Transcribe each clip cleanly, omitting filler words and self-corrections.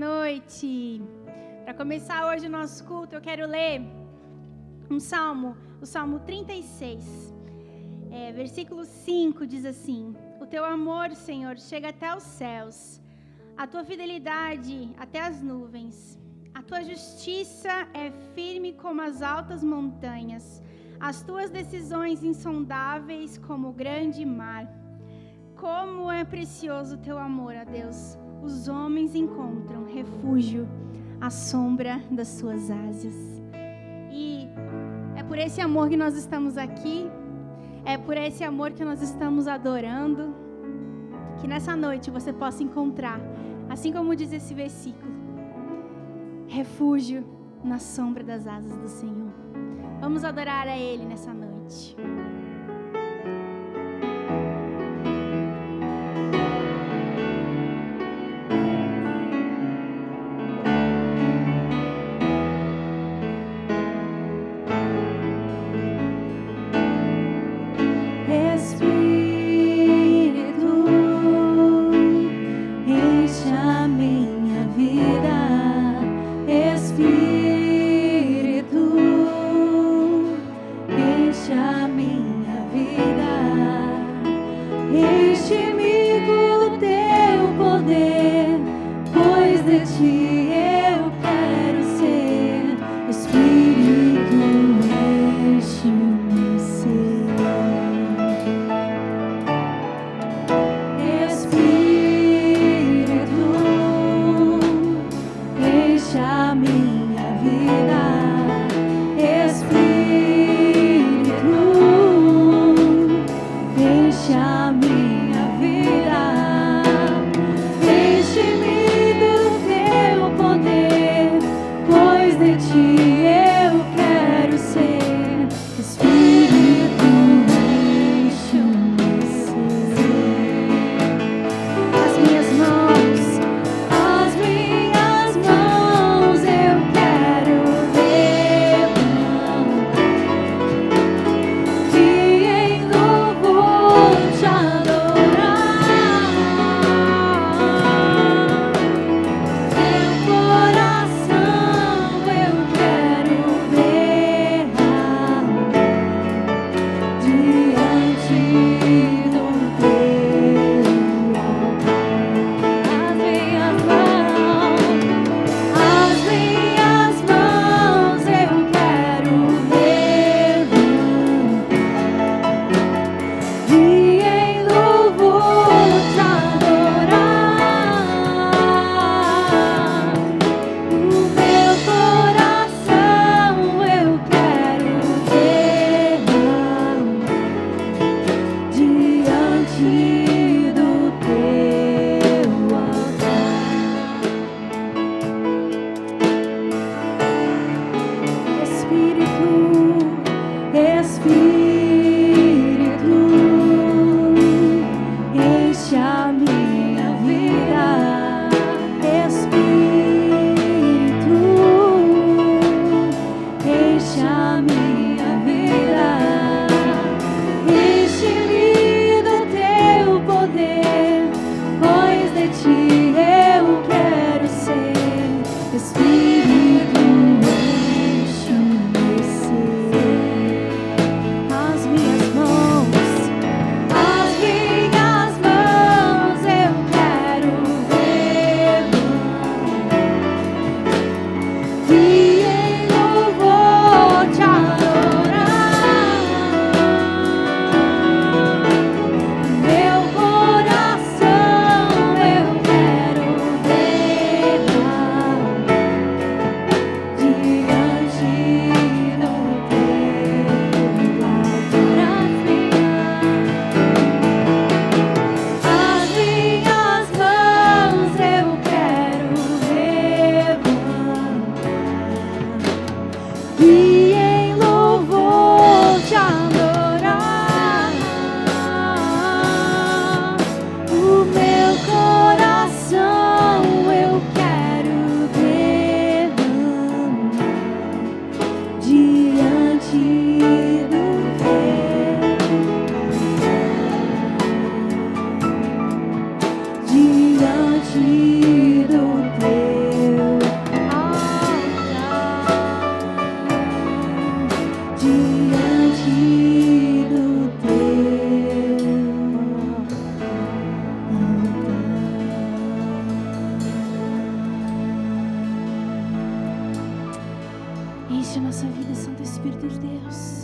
noite. Para começar hoje o nosso culto, eu quero ler um salmo, o Salmo 36. Versículo 5 diz assim: O teu amor, Senhor, chega até os céus, a tua fidelidade até as nuvens. A tua justiça é firme como as altas montanhas, as tuas decisões insondáveis como o grande mar. Como é precioso o teu amor, ó Deus. Os homens encontram refúgio à sombra das suas asas. E é por esse amor que nós estamos aqui, é por esse amor que nós estamos adorando, que nessa noite você possa encontrar, assim como diz esse versículo, refúgio na sombra das asas do Senhor. Vamos adorar a Ele nessa noite. diante do teu Existe a nossa vida, Santo Espírito de Deus.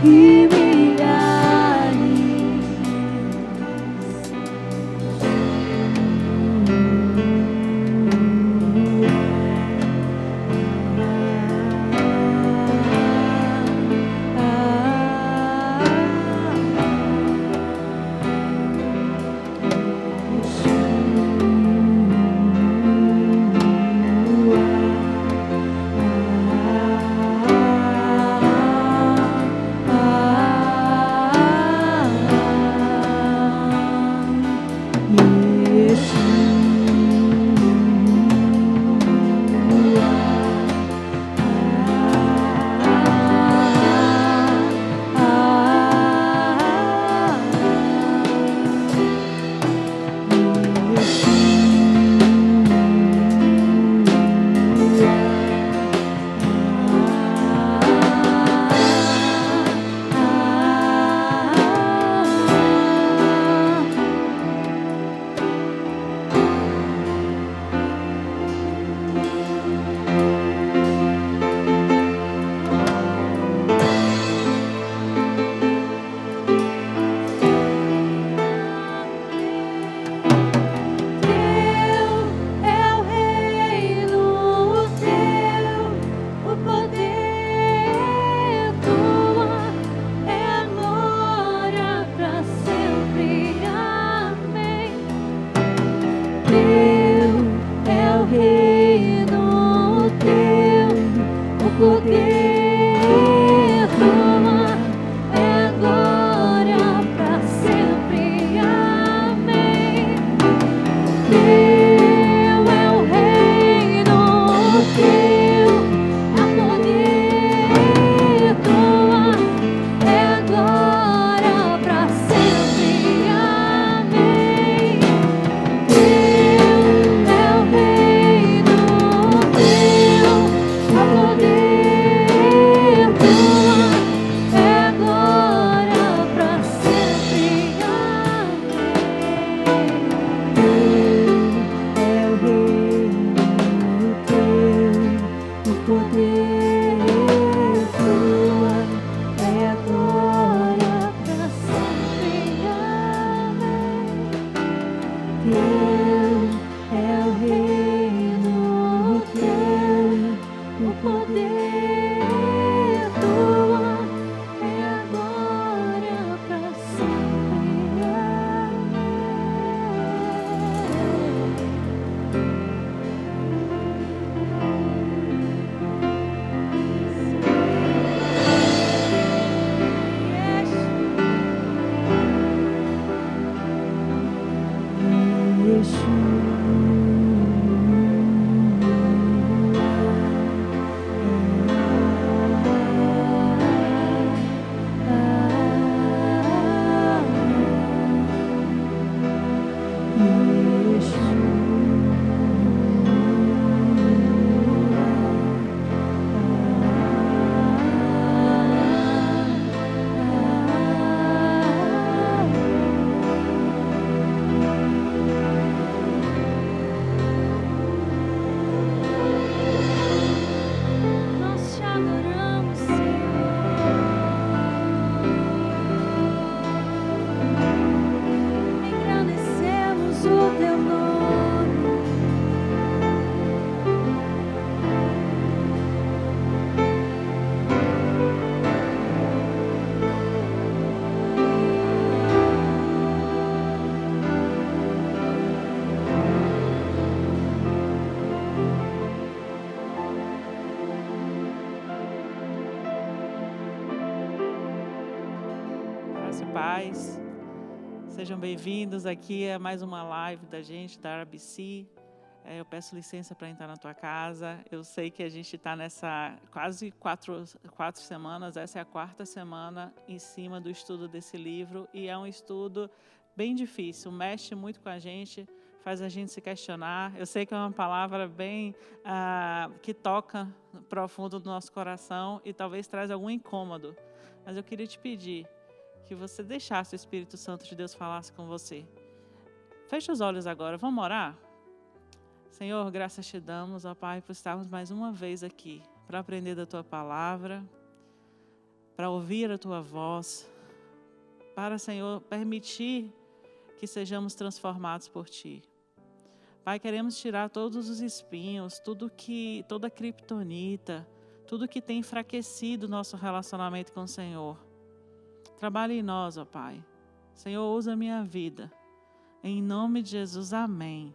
e me agora, pra sempre. Teu é o reino, teu o poder, tua é agora, pra sempre. Nós te adoramos, Senhor. Engrandecemos o teu nome. Graça e paz. Sejam bem-vindos aqui a mais uma live da gente, da RBC. Eu peço licença para entrar na tua casa. Eu sei que a gente está nessa quase quatro semanas, essa é a 4ª semana em cima do estudo desse livro. E é um estudo bem difícil, mexe muito com a gente, faz a gente se questionar. Eu sei que é uma palavra bem que toca profundo do nosso coração e talvez traz algum incômodo. Mas eu queria te pedir que você deixasse o Espírito Santo de Deus falasse com você. Feche os olhos agora, vamos orar? Senhor, graças te damos, ó Pai, por estarmos mais uma vez aqui, para aprender da Tua palavra, para ouvir a Tua voz, para, Senhor, permitir que sejamos transformados por Ti. Pai, queremos tirar todos os espinhos, toda a criptonita, tudo que tem enfraquecido o nosso relacionamento com o Senhor. Trabalhe em nós, ó Pai. Senhor, usa a minha vida. Em nome de Jesus, amém.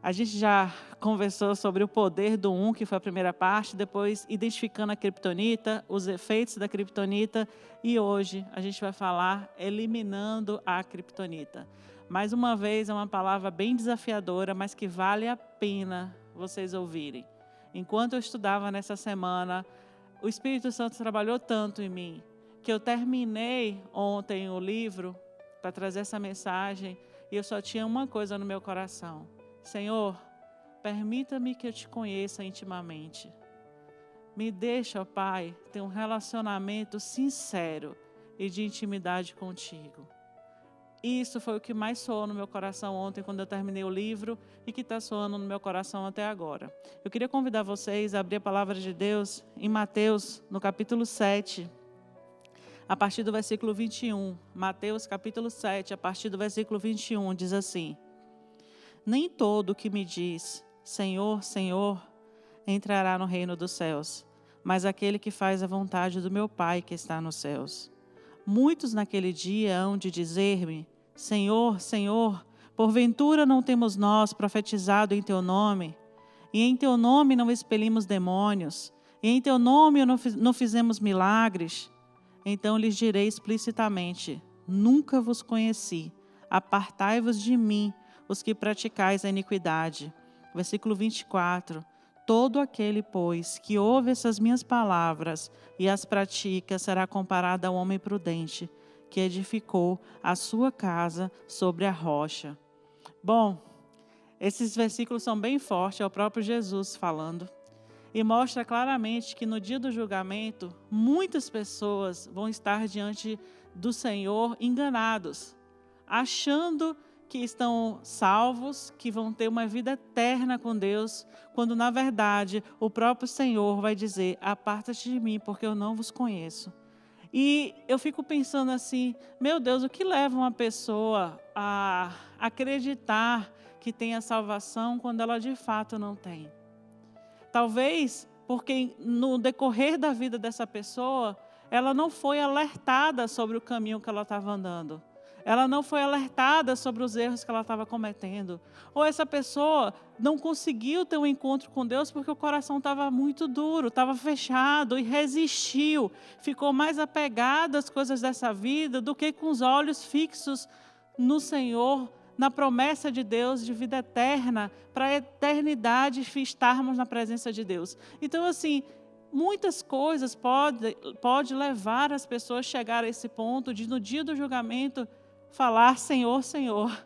A gente já conversou sobre o poder do que foi a primeira parte, depois identificando a criptonita, os efeitos da criptonita, e hoje a gente vai falar eliminando a criptonita. Mais uma vez, é uma palavra bem desafiadora, mas que vale a pena vocês ouvirem. Enquanto eu estudava nessa semana, o Espírito Santo trabalhou tanto em mim, que eu terminei ontem o livro para trazer essa mensagem e eu só tinha uma coisa no meu coração. Senhor, permita-me que eu te conheça intimamente. Me deixa, ó Pai, ter um relacionamento sincero e de intimidade contigo. Isso foi o que mais soou no meu coração ontem, quando eu terminei o livro, e que está soando no meu coração até agora. Eu queria convidar vocês a abrir a palavra de Deus em Mateus, no capítulo 7, a partir do versículo 21. Mateus, capítulo 7, a partir do versículo 21, diz assim: Nem todo o que me diz, Senhor, Senhor, entrará no reino dos céus, mas aquele que faz a vontade do meu Pai que está nos céus. Muitos naquele dia hão de dizer-me, Senhor, Senhor, porventura não temos nós profetizado em Teu nome? E em Teu nome não expelimos demônios? E em Teu nome não fizemos milagres? Então lhes direi explicitamente, nunca vos conheci, apartai-vos de mim, os que praticais a iniquidade. Versículo 24. Todo aquele, pois, que ouve essas minhas palavras e as pratica, será comparado ao homem prudente, que edificou a sua casa sobre a rocha. Bom, esses versículos são bem fortes, é o próprio Jesus falando. E mostra claramente que no dia do julgamento, muitas pessoas vão estar diante do Senhor enganados, achando que estão salvos, que vão ter uma vida eterna com Deus, quando na verdade o próprio Senhor vai dizer, aparta-te de mim, porque eu não vos conheço. E eu fico pensando assim, meu Deus, o que leva uma pessoa a acreditar que tem a salvação quando ela de fato não tem? Talvez porque no decorrer da vida dessa pessoa, ela não foi alertada sobre o caminho que ela estava andando. Ela não foi alertada sobre os erros que ela estava cometendo. Ou essa pessoa não conseguiu ter um encontro com Deus porque o coração estava muito duro, estava fechado e resistiu. Ficou mais apegado às coisas dessa vida do que com os olhos fixos no Senhor, na promessa de Deus de vida eterna, para a eternidade estarmos na presença de Deus. Então, assim, muitas coisas pode levar as pessoas a chegar a esse ponto de, no dia do julgamento, falar Senhor, Senhor.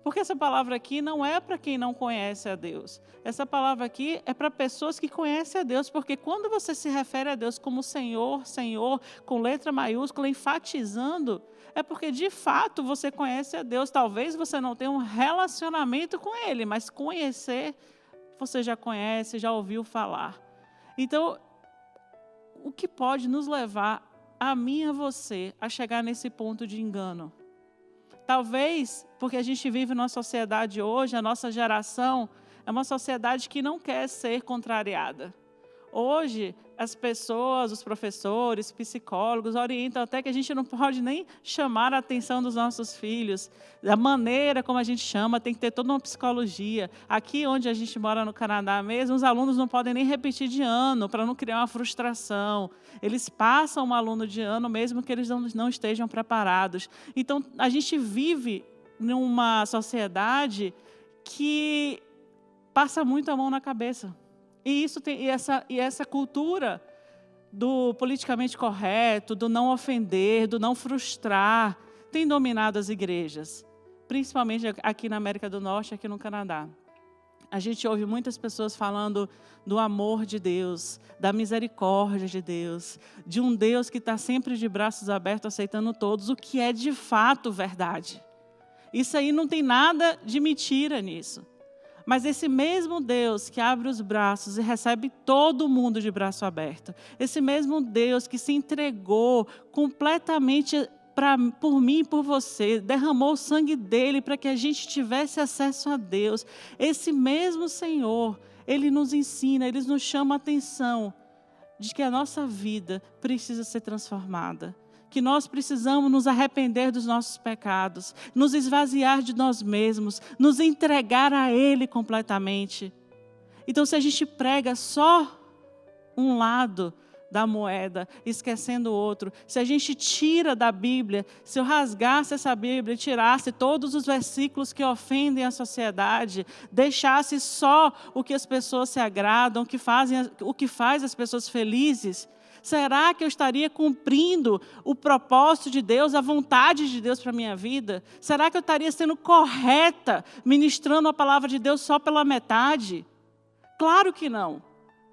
Porque essa palavra aqui não é para quem não conhece a Deus. Essa palavra aqui é para pessoas que conhecem a Deus. Porque quando você se refere a Deus como Senhor, Senhor, com letra maiúscula, enfatizando, é porque de fato você conhece a Deus. Talvez você não tenha um relacionamento com Ele, mas conhecer, você já conhece, já ouviu falar. Então, o que pode nos levar, a mim e a você, a chegar nesse ponto de engano? Talvez, porque a gente vive numa sociedade hoje, a nossa geração é uma sociedade que não quer ser contrariada. Hoje, as pessoas, os professores, psicólogos orientam até que a gente não pode nem chamar a atenção dos nossos filhos. Da maneira como a gente chama, tem que ter toda uma psicologia. Aqui onde a gente mora no Canadá mesmo, os alunos não podem nem repetir de ano, para não criar uma frustração. Eles passam um aluno de ano mesmo que eles não estejam preparados. Então, a gente vive numa sociedade que passa muito a mão na cabeça. E essa cultura do politicamente correto, do não ofender, do não frustrar, tem dominado as igrejas, principalmente aqui na América do Norte, aqui no Canadá. A gente ouve muitas pessoas falando do amor de Deus, da misericórdia de Deus, de um Deus que está sempre de braços abertos, aceitando todos, o que é de fato verdade. Isso aí não tem nada de mentira nisso. Mas esse mesmo Deus que abre os braços e recebe todo mundo de braço aberto, esse mesmo Deus que se entregou completamente por mim e por você, derramou o sangue dele para que a gente tivesse acesso a Deus, esse mesmo Senhor, ele nos ensina, ele nos chama a atenção de que a nossa vida precisa ser transformada. Que nós precisamos nos arrepender dos nossos pecados, nos esvaziar de nós mesmos, nos entregar a Ele completamente. Então, se a gente prega só um lado da moeda, esquecendo o outro, se a gente tira da Bíblia, se eu rasgasse essa Bíblia e tirasse todos os versículos que ofendem a sociedade, deixasse só o que as pessoas se agradam, o que faz as pessoas felizes, será que eu estaria cumprindo o propósito de Deus, a vontade de Deus para a minha vida? Será que eu estaria sendo correta, ministrando a palavra de Deus só pela metade? Claro que não.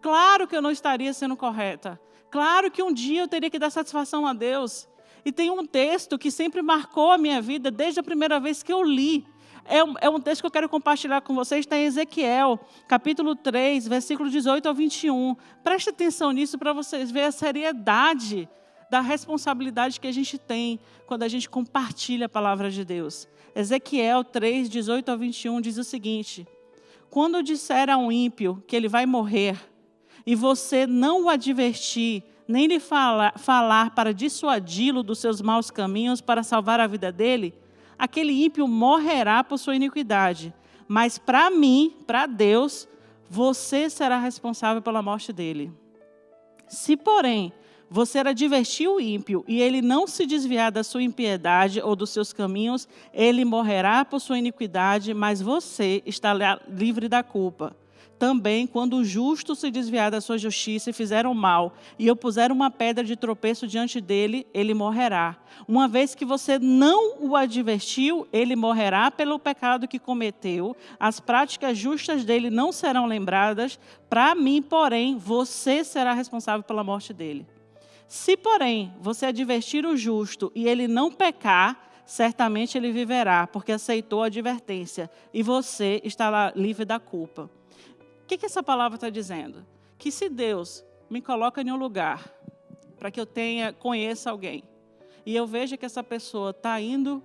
Claro que eu não estaria sendo correta. Claro que um dia eu teria que dar satisfação a Deus. E tem um texto que sempre marcou a minha vida desde a primeira vez que eu li. É um texto que eu quero compartilhar com vocês, está em Ezequiel, capítulo 3, versículo 18 ao 21. Preste atenção nisso para vocês verem a seriedade da responsabilidade que a gente tem quando a gente compartilha a palavra de Deus. Ezequiel 3, 18 ao 21 diz o seguinte: quando eu disser a um ímpio que ele vai morrer, e você não o advertir, nem lhe falar para dissuadi-lo dos seus maus caminhos para salvar a vida dele, aquele ímpio morrerá por sua iniquidade. Mas para mim, para Deus, você será responsável pela morte dele. Se, porém, você advertir o ímpio e ele não se desviar da sua impiedade ou dos seus caminhos, ele morrerá por sua iniquidade, mas você está livre da culpa. Também, quando o justo se desviar da sua justiça e fizer o mal, e eu puser uma pedra de tropeço diante dele, ele morrerá. Uma vez que você não o advertiu, ele morrerá pelo pecado que cometeu. As práticas justas dele não serão lembradas. Para mim, porém, você será responsável pela morte dele. Se, porém, você advertir o justo e ele não pecar, certamente ele viverá, porque aceitou a advertência, e você estará livre da culpa. O que essa palavra está dizendo? Que se Deus me coloca em um lugar para que eu conheça alguém, e eu vejo que essa pessoa está indo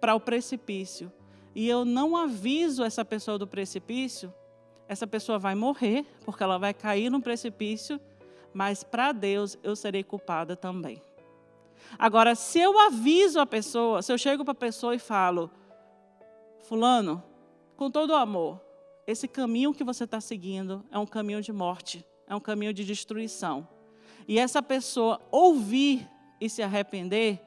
para o precipício, e eu não aviso essa pessoa do precipício, essa pessoa vai morrer, porque ela vai cair no precipício, mas para Deus eu serei culpada também. Agora, se eu aviso a pessoa, se eu chego para a pessoa e falo, fulano, com todo o amor, esse caminho que você está seguindo é um caminho de morte, é um caminho de destruição. E essa pessoa ouvir e se arrepender,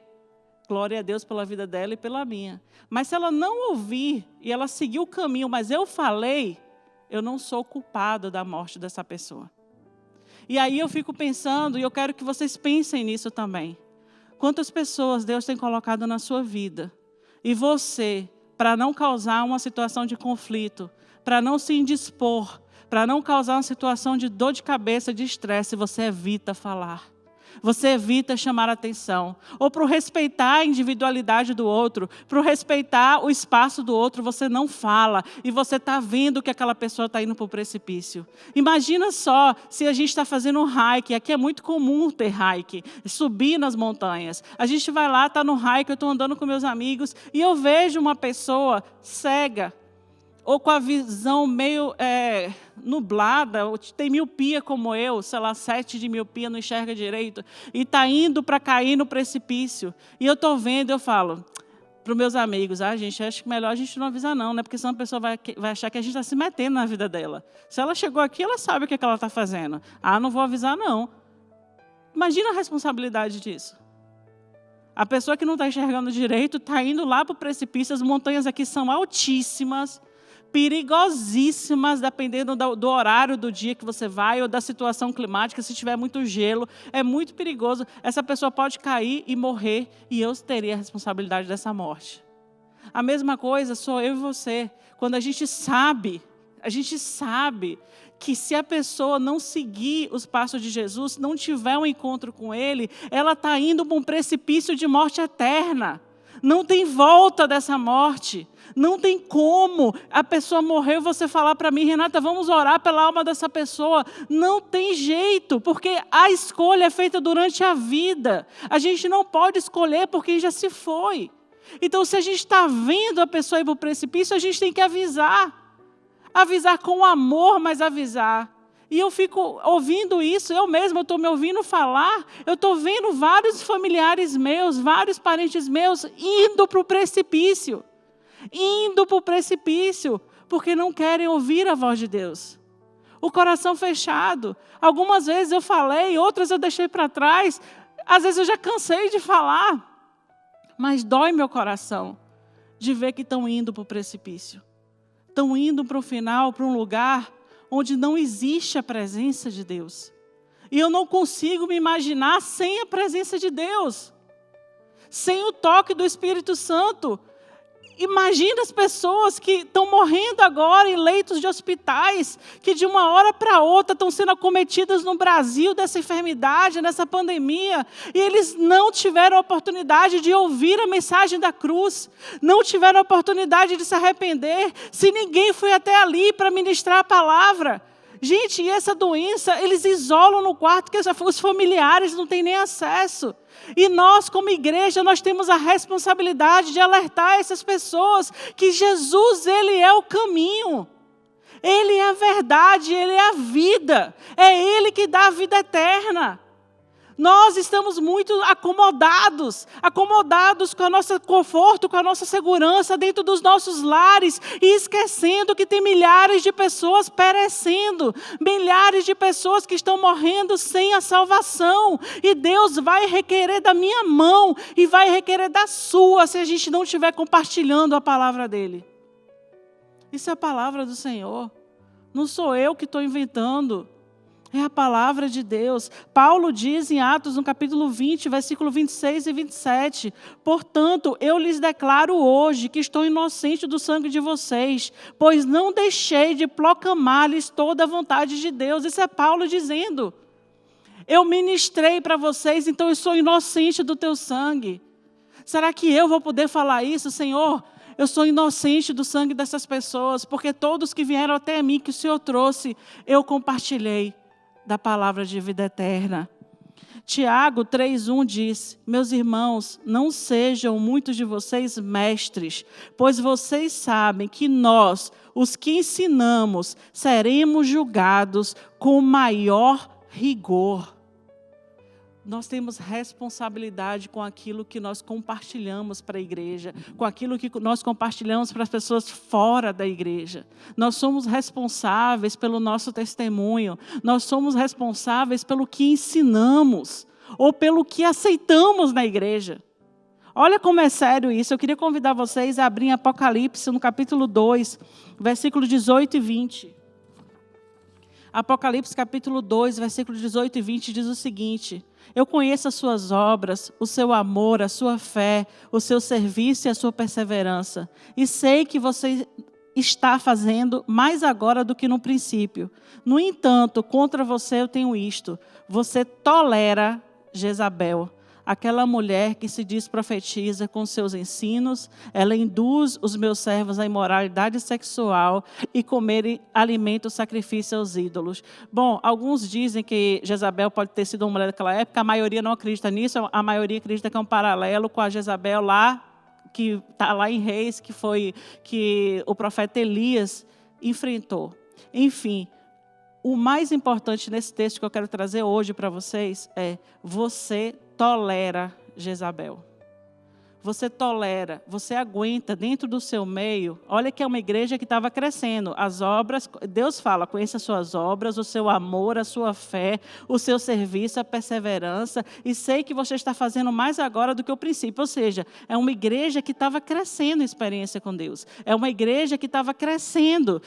glória a Deus pela vida dela e pela minha. Mas se ela não ouvir e ela seguir o caminho, mas eu falei, eu não sou culpado da morte dessa pessoa. E aí eu fico pensando, e eu quero que vocês pensem nisso também. Quantas pessoas Deus tem colocado na sua vida? E você, para não causar uma situação de conflito, para não se indispor, para não causar uma situação de dor de cabeça, de estresse, você evita falar. Você evita chamar a atenção. Ou para respeitar a individualidade do outro, para respeitar o espaço do outro, você não fala. E você está vendo que aquela pessoa está indo para o precipício. Imagina só se a gente está fazendo um hike. Aqui é muito comum ter hike, subir nas montanhas. A gente vai lá, está no hike, eu estou andando com meus amigos e eu vejo uma pessoa cega, ou com a visão meio nublada, ou tem miopia como eu, sei lá, 7 de miopia, não enxerga direito, e está indo para cair no precipício. E eu estou vendo, eu falo para os meus amigos, gente, acho que melhor a gente não avisar não, né? Porque senão a pessoa vai achar que a gente está se metendo na vida dela. Se ela chegou aqui, ela sabe o que ela está fazendo. Não vou avisar não. Imagina a responsabilidade disso. A pessoa que não está enxergando direito está indo lá para o precipício, as montanhas aqui são altíssimas, perigosíssimas, dependendo do horário do dia que você vai ou da situação climática. Se tiver muito gelo, é muito perigoso. Essa pessoa pode cair e morrer, e eu teria a responsabilidade dessa morte. A mesma coisa sou eu e você. Quando a gente sabe que se a pessoa não seguir os passos de Jesus, não tiver um encontro com Ele, ela está indo para um precipício de morte eterna. Não tem volta dessa morte. Não tem como a pessoa morrer e você falar para mim, Renata, vamos orar pela alma dessa pessoa. Não tem jeito, porque a escolha é feita durante a vida. A gente não pode escolher por quem já se foi. Então, se a gente está vendo a pessoa ir para o precipício, a gente tem que avisar. Avisar com amor, mas avisar. E eu fico ouvindo isso, eu estou me ouvindo falar, eu estou vendo vários familiares meus, vários parentes meus indo para o precipício. Porque não querem ouvir a voz de Deus. O coração fechado. Algumas vezes eu falei, outras eu deixei para trás. Às vezes eu já cansei de falar. Mas dói meu coração de ver que estão indo para o precipício. Estão indo para o final, para um lugar onde não existe a presença de Deus. E eu não consigo me imaginar sem a presença de Deus. Sem o toque do Espírito Santo. Imagina as pessoas que estão morrendo agora em leitos de hospitais, que de uma hora para outra estão sendo acometidas no Brasil dessa enfermidade, dessa pandemia, e eles não tiveram a oportunidade de ouvir a mensagem da cruz, não tiveram a oportunidade de se arrepender, se ninguém foi até ali para ministrar a palavra. Gente, e essa doença, eles isolam no quarto, que os familiares não têm nem acesso. E nós, como igreja, nós temos a responsabilidade de alertar essas pessoas que Jesus, Ele é o caminho. Ele é a verdade, Ele é a vida. É Ele que dá a vida eterna. Nós estamos muito acomodados com o nosso conforto, com a nossa segurança dentro dos nossos lares e esquecendo que tem milhares de pessoas perecendo, milhares de pessoas que estão morrendo sem a salvação. E Deus vai requerer da minha mão e vai requerer da sua se a gente não estiver compartilhando a palavra dEle. Isso é a palavra do Senhor. Não sou eu que estou inventando. É a palavra de Deus. Paulo diz em Atos, no capítulo 20, versículo 26 e 27, portanto, eu lhes declaro hoje que estou inocente do sangue de vocês, pois não deixei de proclamar-lhes toda a vontade de Deus. Isso é Paulo dizendo. Eu ministrei para vocês, então eu sou inocente do teu sangue. Será que eu vou poder falar isso, Senhor? Eu sou inocente do sangue dessas pessoas, porque todos que vieram até mim, que o Senhor trouxe, eu compartilhei da palavra de vida eterna. Tiago 3:1 diz: meus irmãos, não sejam muitos de vocês mestres, pois vocês sabem que nós, os que ensinamos, seremos julgados com maior rigor. Nós temos responsabilidade com aquilo que nós compartilhamos para a igreja, com aquilo que nós compartilhamos para as pessoas fora da igreja. Nós somos responsáveis pelo nosso testemunho, nós somos responsáveis pelo que ensinamos ou pelo que aceitamos na igreja. Olha como é sério isso. Eu queria convidar vocês a abrir Apocalipse no capítulo 2, versículos 18 e 20. Apocalipse capítulo 2, versículos 18 e 20 diz o seguinte: eu conheço as suas obras, o seu amor, a sua fé, o seu serviço e a sua perseverança. E sei que você está fazendo mais agora do que no princípio. No entanto, contra você eu tenho isto: você tolera Jezabel, aquela mulher que se diz profetiza com seus ensinos. Ela induz os meus servos à imoralidade sexual e comerem alimento sacrifício aos ídolos. Bom, alguns dizem que Jezabel pode ter sido uma mulher daquela época, a maioria não acredita nisso, a maioria acredita que é um paralelo com a Jezabel lá, que está lá em Reis, que o profeta Elias enfrentou. Enfim, o mais importante nesse texto que eu quero trazer hoje para vocês é: você tolera Jezabel. Você tolera, você aguenta dentro do seu meio. Olha que é uma igreja que estava crescendo. As obras, Deus fala, conheça as suas obras, o seu amor, a sua fé, o seu serviço, a perseverança. E sei que você está fazendo mais agora do que o princípio. Ou seja, é uma igreja que estava crescendo em experiência com Deus. É uma igreja que estava crescendo,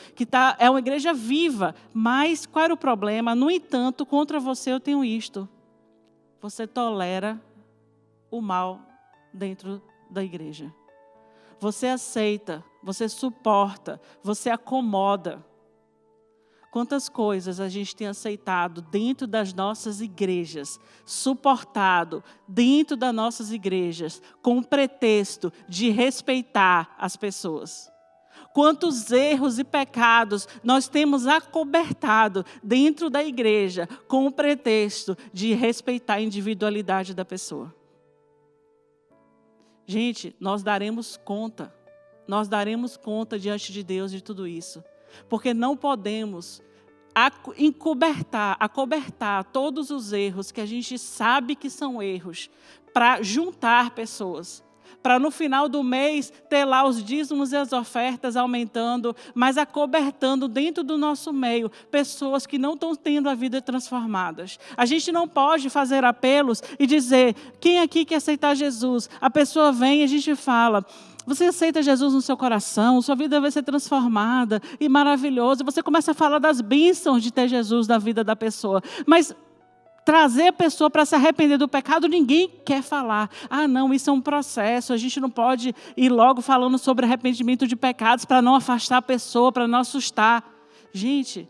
é uma igreja viva. Mas qual era o problema? No entanto, contra você eu tenho isto: você tolera o mal dentro da igreja. Você aceita, você suporta, você acomoda. Quantas coisas a gente tem aceitado dentro das nossas igrejas, suportado dentro das nossas igrejas, com o pretexto de respeitar as pessoas. Quantos erros e pecados nós temos acobertado dentro da igreja com o pretexto de respeitar a individualidade da pessoa. Gente, nós daremos conta diante de Deus de tudo isso, porque não podemos acobertar todos os erros que a gente sabe que são erros, para juntar pessoas, para no final do mês ter lá os dízimos e as ofertas aumentando, mas acobertando dentro do nosso meio pessoas que não estão tendo a vida transformadas. A gente não pode fazer apelos e dizer: quem aqui quer aceitar Jesus? A pessoa vem e a gente fala: você aceita Jesus no seu coração, sua vida vai ser transformada e maravilhosa. Você começa a falar das bênçãos de ter Jesus na vida da pessoa, mas trazer a pessoa para se arrepender do pecado, ninguém quer falar. Ah, não, isso é um processo, a gente não pode ir logo falando sobre arrependimento de pecados para não afastar a pessoa, para não assustar. Gente,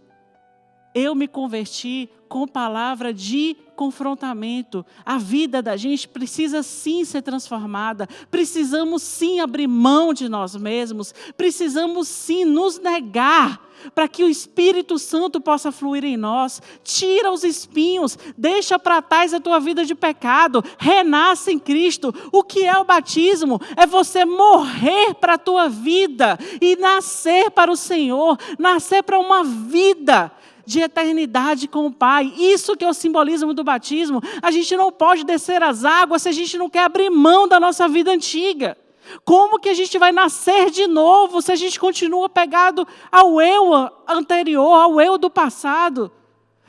eu me converti com palavra de confrontamento. A vida da gente precisa sim ser transformada. Precisamos sim abrir mão de nós mesmos. Precisamos sim nos negar para que o Espírito Santo possa fluir em nós. Tira os espinhos, deixa para trás a tua vida de pecado, renasce em Cristo. O que é o batismo? É você morrer para a tua vida e nascer para o Senhor, nascer para uma vida de eternidade com o Pai. Isso que é o simbolismo do batismo. A gente não pode descer as águas se a gente não quer abrir mão da nossa vida antiga. Como que a gente vai nascer de novo se a gente continua pegado ao eu anterior, ao eu do passado?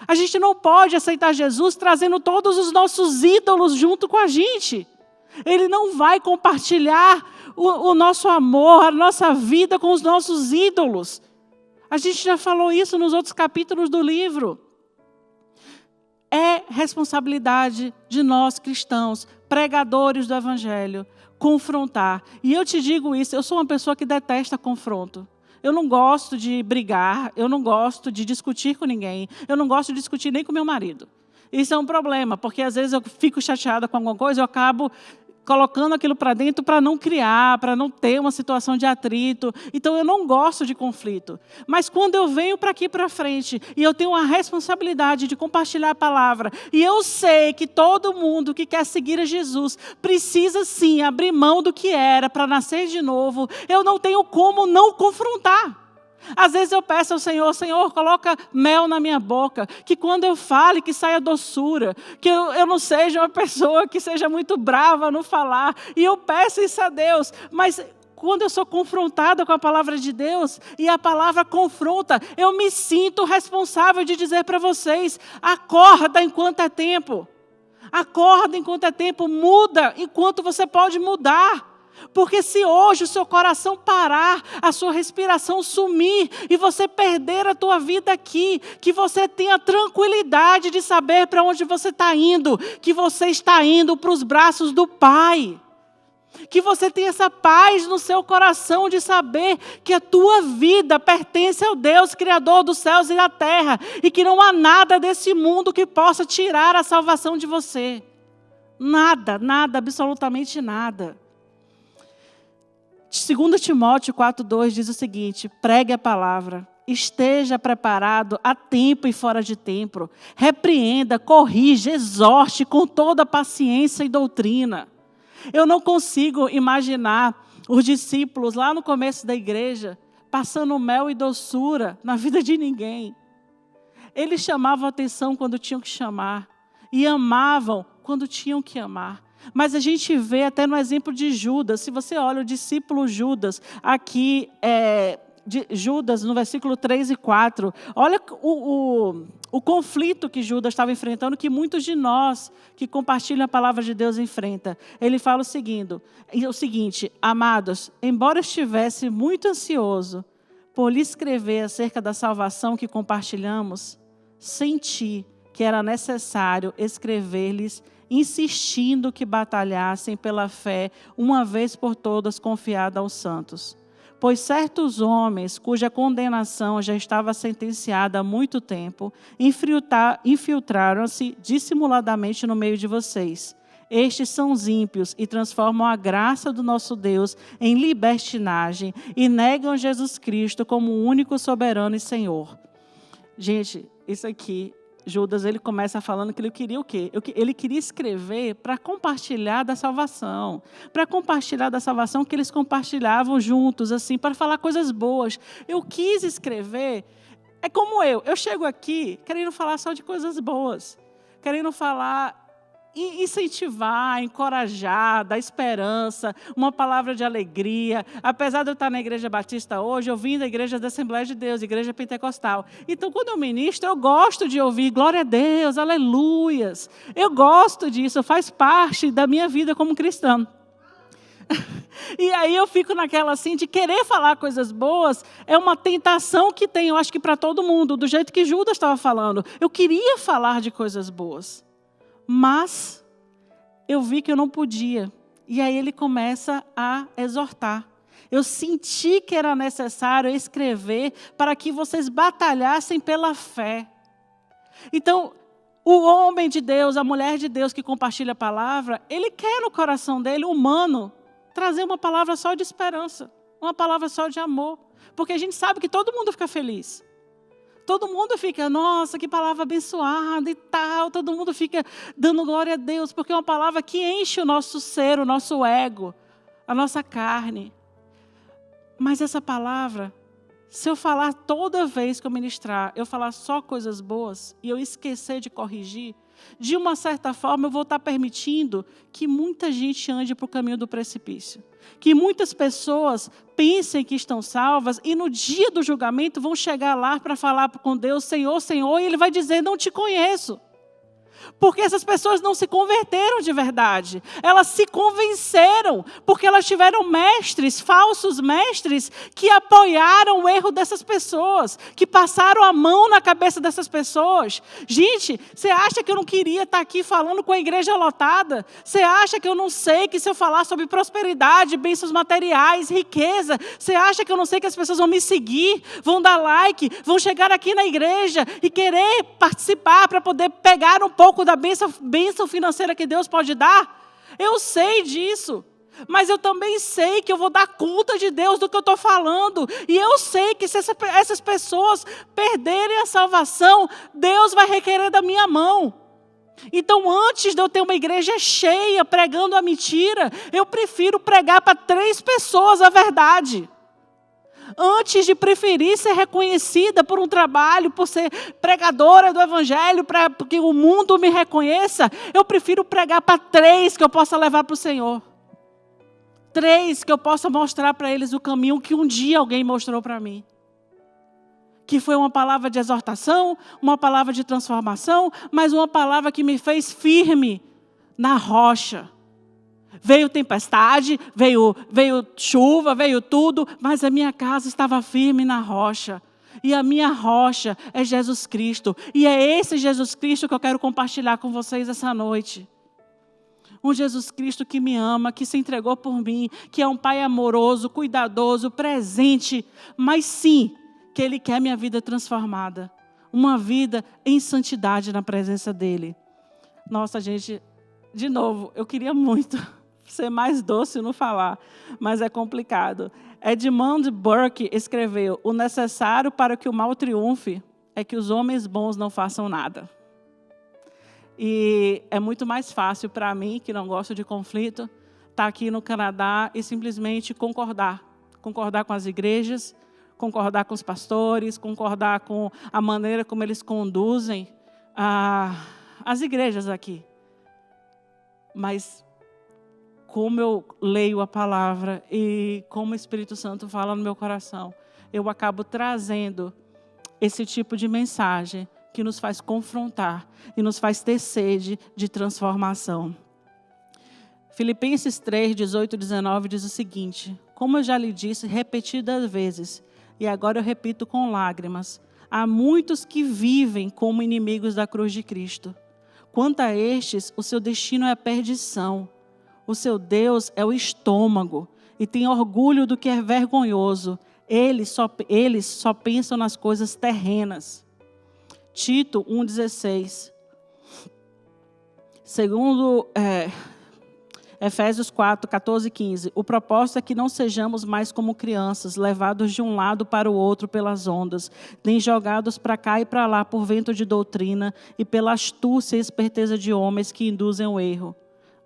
A gente não pode aceitar Jesus trazendo todos os nossos ídolos junto com a gente. Ele não vai compartilhar o nosso amor, a nossa vida com os nossos ídolos. A gente já falou isso nos outros capítulos do livro. É responsabilidade de nós cristãos, pregadores do Evangelho, confrontar. E eu te digo isso, eu sou uma pessoa que detesta confronto. Eu não gosto de brigar, eu não gosto de discutir com ninguém, eu não gosto de discutir nem com meu marido. Isso é um problema, porque às vezes eu fico chateada com alguma coisa, eu acabo colocando aquilo para dentro para não criar, para não ter uma situação de atrito. Então, eu não gosto de conflito. Mas quando eu venho para aqui para frente e eu tenho a responsabilidade de compartilhar a palavra, e eu sei que todo mundo que quer seguir a Jesus precisa sim abrir mão do que era para nascer de novo, eu não tenho como não confrontar. Às vezes eu peço ao Senhor, Senhor, coloca mel na minha boca, que quando eu fale, que saia doçura, que eu não seja uma pessoa que seja muito brava no falar, e eu peço isso a Deus, mas quando eu sou confrontada com a palavra de Deus, e a palavra confronta, eu me sinto responsável de dizer para vocês, acorda enquanto é tempo, muda enquanto você pode mudar. Porque se hoje o seu coração parar, a sua respiração sumir e você perder a tua vida aqui, que você tenha tranquilidade de saber para onde você está indo, que você está indo para os braços do Pai. Que você tenha essa paz no seu coração de saber que a tua vida pertence ao Deus, Criador dos céus e da terra, e que não há nada desse mundo que possa tirar a salvação de você. Nada, absolutamente nada. 2 Timóteo 4,2 diz o seguinte: pregue a palavra, esteja preparado a tempo e fora de tempo, repreenda, corrija, exorte com toda paciência e doutrina. Eu não consigo imaginar os discípulos lá no começo da igreja passando mel e doçura na vida de ninguém. Eles chamavam atenção quando tinham que chamar e amavam quando tinham que amar. Mas a gente vê até no exemplo de Judas, se você olha o discípulo Judas, aqui de Judas no versículo 3 e 4, olha o conflito que Judas estava enfrentando, que muitos de nós que compartilham a palavra de Deus enfrentam. Ele fala o seguinte, amados, embora estivesse muito ansioso por lhe escrever acerca da salvação que compartilhamos, senti que era necessário escrever-lhes insistindo que batalhassem pela fé, uma vez por todas confiada aos santos. Pois certos homens, cuja condenação já estava sentenciada há muito tempo, infiltraram-se dissimuladamente no meio de vocês. Estes são os ímpios e transformam a graça do nosso Deus em libertinagem e negam Jesus Cristo como o único soberano e Senhor. Gente, isso aqui... Judas, ele começa falando que ele queria o quê? Ele queria escrever para compartilhar da salvação. Para compartilhar da salvação que eles compartilhavam juntos, assim, para falar coisas boas. Eu quis escrever, é como eu chego aqui querendo falar só de coisas boas. Querendo falar, incentivar, encorajar, dar esperança, uma palavra de alegria. Apesar de eu estar na Igreja Batista hoje, eu vim da Igreja da Assembleia de Deus, Igreja Pentecostal. Então, quando eu ministro, eu gosto de ouvir glória a Deus, aleluias. Eu gosto disso, faz parte da minha vida como cristã. E aí eu fico naquela assim, de querer falar coisas boas, é uma tentação que tem, eu acho que para todo mundo, do jeito que Judas estava falando. Eu queria falar de coisas boas. Mas eu vi que eu não podia. E aí ele começa a exortar. Eu senti que era necessário escrever para que vocês batalhassem pela fé. Então, o homem de Deus, a mulher de Deus que compartilha a palavra, ele quer no coração dele, humano, trazer uma palavra só de esperança. Uma palavra só de amor. Porque a gente sabe que todo mundo fica feliz. Todo mundo fica, nossa, que palavra abençoada e tal. Todo mundo fica dando glória a Deus, porque é uma palavra que enche o nosso ser, o nosso ego, a nossa carne. Mas essa palavra, se eu falar toda vez que eu ministrar, eu falar só coisas boas e eu esquecer de corrigir, de uma certa forma eu vou estar permitindo que muita gente ande para o caminho do precipício. Que muitas pessoas pensem que estão salvas e no dia do julgamento vão chegar lá para falar com Deus, Senhor, Senhor, e Ele vai dizer, não te conheço. Porque essas pessoas não se converteram de verdade. Elas se convenceram, porque elas tiveram mestres, falsos mestres, que apoiaram o erro dessas pessoas, que passaram a mão na cabeça dessas pessoas. Gente, você acha que eu não queria estar aqui falando com a igreja lotada? Você acha que eu não sei que se eu falar sobre prosperidade, bênçãos materiais, riqueza, você acha que eu não sei que as pessoas vão me seguir, vão dar like, vão chegar aqui na igreja e querer participar para poder pegar um pouco da bênção financeira que Deus pode dar? Eu sei disso. Mas eu também sei que eu vou dar conta de Deus do que eu estou falando. E eu sei que se essas pessoas perderem a salvação, Deus vai requerer da minha mão. Então, antes de eu ter uma igreja cheia pregando a mentira, eu prefiro pregar para 3 pessoas a verdade. Antes de preferir ser reconhecida por um trabalho, por ser pregadora do evangelho, para que o mundo me reconheça, eu prefiro pregar para 3 que eu possa levar para o Senhor. 3 que eu possa mostrar para eles o caminho que um dia alguém mostrou para mim. Que foi uma palavra de exortação, uma palavra de transformação, mas uma palavra que me fez firme na rocha. Veio tempestade, veio chuva, veio tudo, mas a minha casa estava firme na rocha. E a minha rocha é Jesus Cristo. E é esse Jesus Cristo que eu quero compartilhar com vocês essa noite. Um Jesus Cristo que me ama, que se entregou por mim, que é um Pai amoroso, cuidadoso, presente, mas sim, que Ele quer minha vida transformada. Uma vida em santidade na presença dEle. Nossa, gente, de novo, eu queria muito ser mais doce no falar, mas é complicado. Edmund Burke escreveu: o necessário para que o mal triunfe é que os homens bons não façam nada. E é muito mais fácil para mim, que não gosto de conflito, estar aqui no Canadá e simplesmente concordar. Concordar com as igrejas, concordar com os pastores, concordar com a maneira como eles conduzem as igrejas aqui. Mas como eu leio a palavra e como o Espírito Santo fala no meu coração, eu acabo trazendo esse tipo de mensagem que nos faz confrontar e nos faz ter sede de transformação. Filipenses 3, 18 e 19 diz o seguinte: como eu já lhe disse repetidas vezes, e agora eu repito com lágrimas, há muitos que vivem como inimigos da cruz de Cristo. Quanto a estes, o seu destino é a perdição. O seu Deus é o estômago e tem orgulho do que é vergonhoso. Eles só pensam nas coisas terrenas. Tito 1,16. Segundo Efésios 4, 14 e 15. O propósito é que não sejamos mais como crianças, levados de um lado para o outro pelas ondas, nem jogados para cá e para lá por vento de doutrina e pela astúcia e esperteza de homens que induzem o erro.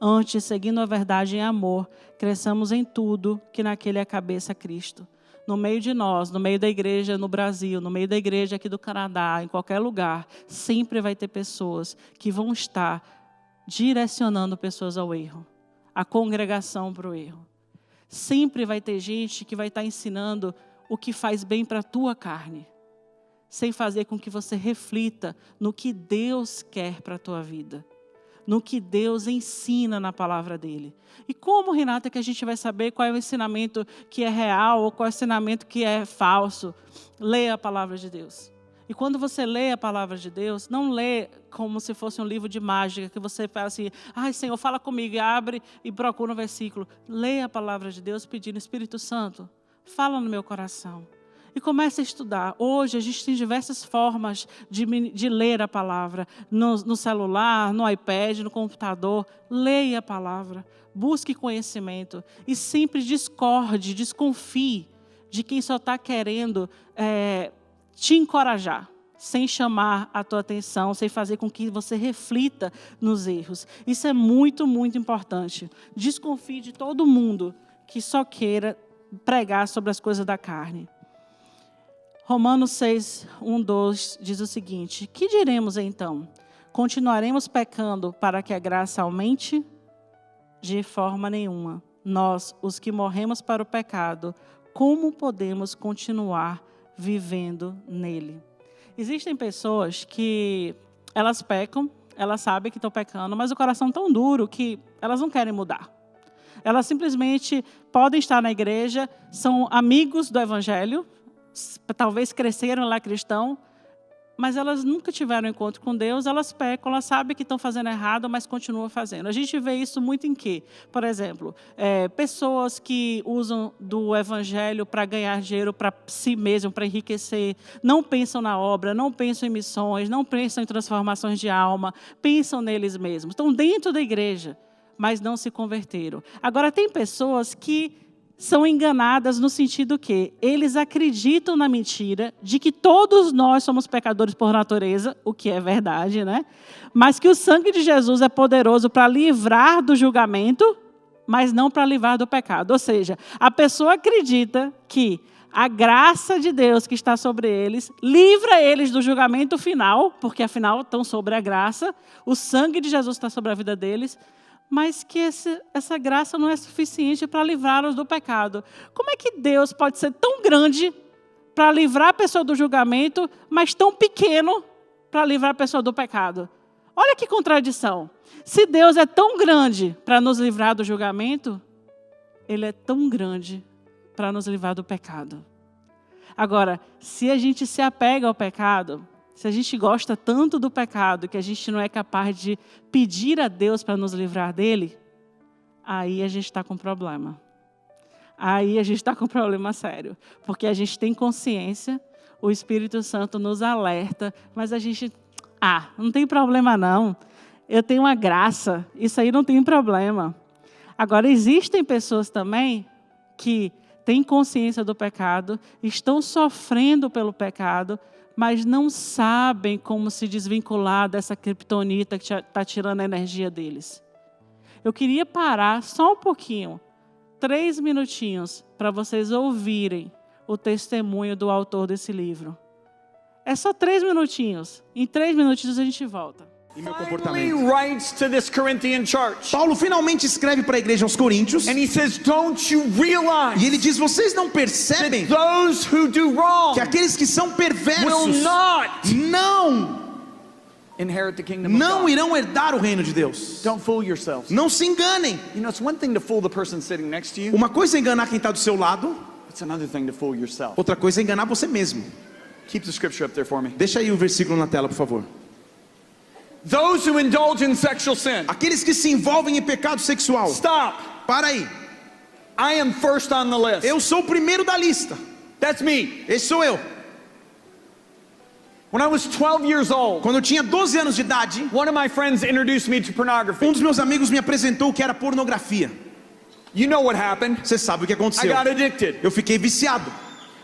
Antes, seguindo a verdade em amor, cresçamos em tudo que naquele é a cabeça Cristo. No meio de nós, no meio da igreja no Brasil, no meio da igreja aqui do Canadá, em qualquer lugar, sempre vai ter pessoas que vão estar direcionando pessoas ao erro, a congregação para o erro. Sempre vai ter gente que vai estar ensinando o que faz bem para a tua carne, sem fazer com que você reflita no que Deus quer para a tua vida, no que Deus ensina na palavra dele. E como, Renata, que a gente vai saber qual é o ensinamento que é real ou qual é o ensinamento que é falso? Leia a palavra de Deus. E quando você lê a palavra de Deus, não lê como se fosse um livro de mágica, que você fala assim: ai, Senhor, fala comigo, e abre e procura um versículo. Leia a palavra de Deus pedindo: Espírito Santo, fala no meu coração. E comece a estudar. Hoje a gente tem diversas formas de ler a palavra. No celular, no iPad, no computador. Leia a palavra. Busque conhecimento. E sempre desconfie de quem só está querendo te encorajar, sem chamar a tua atenção, sem fazer com que você reflita nos erros. Isso é muito, muito importante. Desconfie de todo mundo que só queira pregar sobre as coisas da carne. Romanos 6, 1, 2 diz o seguinte: que diremos então? Continuaremos pecando para que a graça aumente? De forma nenhuma. Nós, os que morremos para o pecado, como podemos continuar vivendo nele? Existem pessoas que elas pecam, elas sabem que estão pecando, mas o coração é tão duro que elas não querem mudar. Elas simplesmente podem estar na igreja, são amigos do evangelho, talvez cresceram lá cristão, mas elas nunca tiveram encontro com Deus, elas pecam, elas sabem que estão fazendo errado, mas continuam fazendo. A gente vê isso muito em quê? Por exemplo, pessoas que usam do evangelho para ganhar dinheiro para si mesmo, para enriquecer, não pensam na obra, não pensam em missões, não pensam em transformações de alma, pensam neles mesmos. Estão dentro da igreja, mas não se converteram. Agora, tem pessoas que são enganadas no sentido que eles acreditam na mentira de que todos nós somos pecadores por natureza, o que é verdade, né? Mas que o sangue de Jesus é poderoso para livrar do julgamento, mas não para livrar do pecado. Ou seja, a pessoa acredita que a graça de Deus que está sobre eles livra eles do julgamento final, porque afinal estão sobre a graça, o sangue de Jesus está sobre a vida deles, mas que essa graça não é suficiente para livrá-los do pecado. Como é que Deus pode ser tão grande para livrar a pessoa do julgamento, mas tão pequeno para livrar a pessoa do pecado? Olha que contradição. Se Deus é tão grande para nos livrar do julgamento, Ele é tão grande para nos livrar do pecado. Agora, se a gente se apega ao pecado, se a gente gosta tanto do pecado que a gente não é capaz de pedir a Deus para nos livrar dele, aí a gente está com problema. Aí a gente está com um problema sério. Porque a gente tem consciência, o Espírito Santo nos alerta, mas a gente, não tem problema não. Eu tenho uma graça, isso aí não tem problema. Agora, existem pessoas também que têm consciência do pecado, estão sofrendo pelo pecado, mas não sabem como se desvincular dessa criptonita que está tirando a energia deles. Eu queria parar só um pouquinho, 3 minutinhos, para vocês ouvirem o testemunho do autor desse livro. É só 3 minutinhos. Em 3 minutinhos a gente volta. E meu comportamento. Paulo finalmente escreve para a igreja aos Coríntios. And he says, don't you realize E ele diz, vocês não percebem that those who do wrong que aqueles que são will perversos not não inherit the kingdom of God. irão herdar o reino de Deus. Don't fool yourselves. Não se enganem. You know, it's one thing to fool the person sitting next to you. Uma coisa é enganar quem está do seu lado, It's another thing to fool yourself. outra coisa é enganar você mesmo. Keep the scripture up there for me. Deixa aí o versículo na tela, por favor. Those who indulge in sexual sin. Aqueles que se envolvem em pecado sexual. Stop. Para aí. I am first on the list. Eu sou o primeiro da lista. That's me. Esse sou eu. When I was 12 years old, Quando eu tinha 12 anos de idade, one of my friends introduced me to pornography. um dos meus amigos me apresentou o que era pornografia. You know what happened? Você sabe o que I aconteceu. got addicted. Eu fiquei viciado.